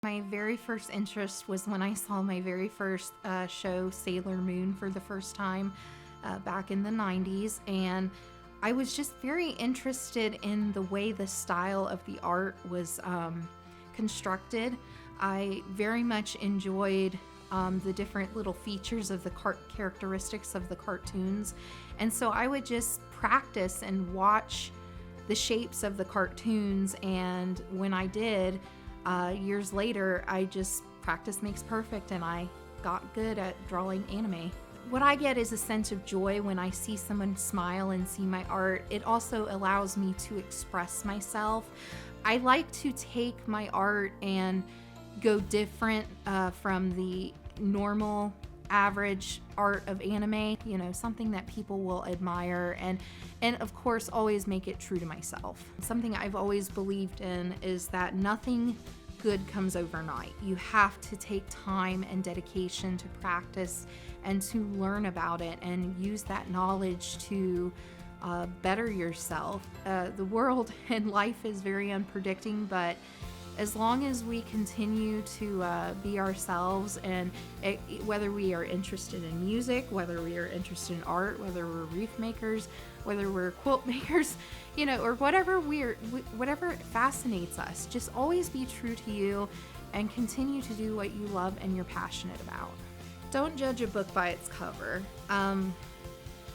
My very first interest was when I saw my very first show, Sailor Moon, for the first time back in the 90s. And I was just very interested in the way the style of the art was constructed. I very much enjoyed the different little features of the characteristics of the cartoons. And so I would just practice and watch the shapes of the cartoons. And when I did, years later, I just practice makes perfect, and I got good at drawing anime. What I get is a sense of joy when I see someone smile and see my art. It also allows me to express myself. I like to take my art and go different from the normal average art of anime, something that people will admire, and of course always make it true to myself. Something I've always believed in is that nothing good comes overnight. You have to take time and dedication to practice and to learn about it and use that knowledge to better yourself. The world and life is very unpredictable, but as long as we continue to be ourselves, and whether we are interested in music, whether we are interested in art, whether we're wreath makers, whether we're quilt makers, or whatever fascinates us, just always be true to you and continue to do what you love and you're passionate about. Don't judge a book by its cover.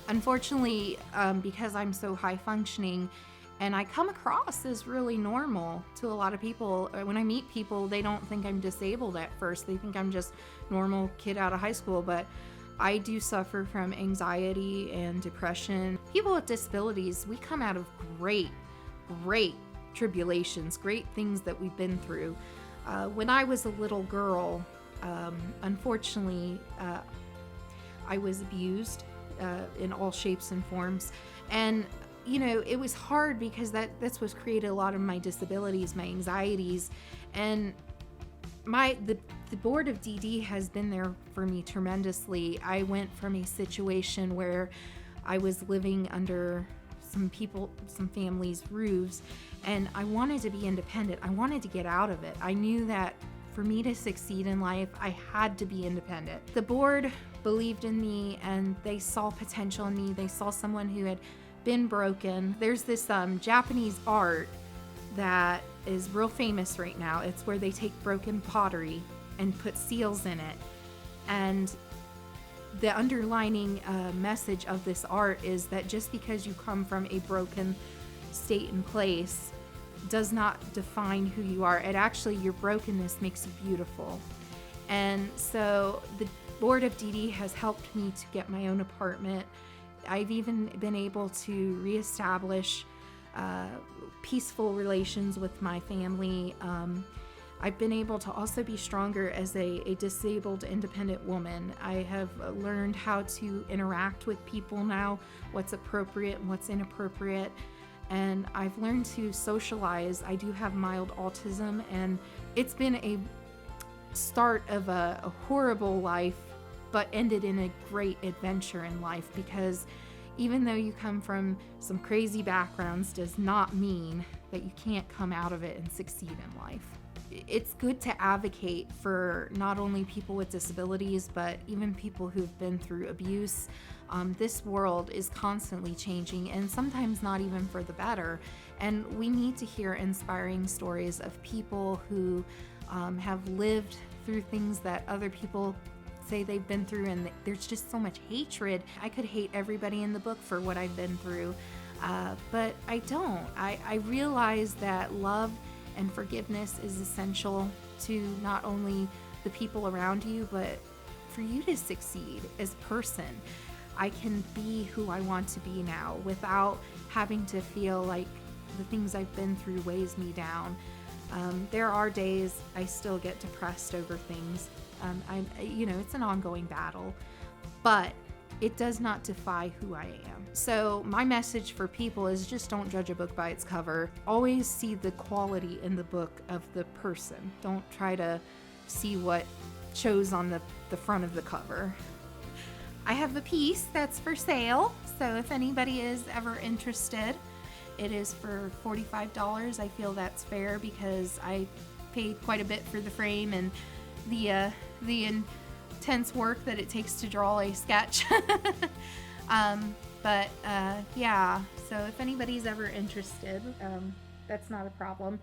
Unfortunately, because I'm so high functioning, and I come across as really normal to a lot of people. When I meet people, they don't think I'm disabled at first. They think I'm just a normal kid out of high school, but I do suffer from anxiety and depression. People with disabilities, we come out of great tribulations, great things that we've been through. When I was a little girl, unfortunately, I was abused in all shapes and forms. And it was hard because that's what's created a lot of my disabilities, my anxieties, and the board of DD has been there for me tremendously. I went from a situation where I was living under some families' roofs, and I wanted to be independent. I wanted to get out of it. I knew that for me to succeed in life, I had to be independent. The board believed in me, and they saw potential in me. They saw someone who had been broken. There's this Japanese art that is real famous right now. It's where they take broken pottery and put seals in it. And the underlining message of this art is that just because you come from a broken state and place does not define who you are. It actually, your brokenness makes you beautiful. And so the board of DD has helped me to get my own apartment. I've even been able to reestablish peaceful relations with my family. I've been able to also be stronger as a disabled, independent woman. I have learned how to interact with people now, what's appropriate and what's inappropriate. And I've learned to socialize. I do have mild autism, and it's been a start of a horrible life, but ended in a great adventure in life, because even though you come from some crazy backgrounds does not mean that you can't come out of it and succeed in life. It's good to advocate for not only people with disabilities, but even people who've been through abuse. This world is constantly changing, and sometimes not even for the better. And we need to hear inspiring stories of people who have lived through things that other people say they've been through, and there's just so much hatred. I could hate everybody in the book for what I've been through, but I don't. I realize that love and forgiveness is essential to not only the people around you, but for you to succeed as a person. I can be who I want to be now without having to feel like the things I've been through weighs me down. There are days I still get depressed over things. It's an ongoing battle, but it does not defy who I am. So my message for people is just don't judge a book by its cover. Always see the quality in the book of the person. Don't try to see what shows on the front of the cover. I have a piece that's for sale, so if anybody is ever interested, it is for $45. I feel that's fair because I paid quite a bit for the frame and the intense work that it takes to draw a sketch. Yeah, so if anybody's ever interested, that's not a problem.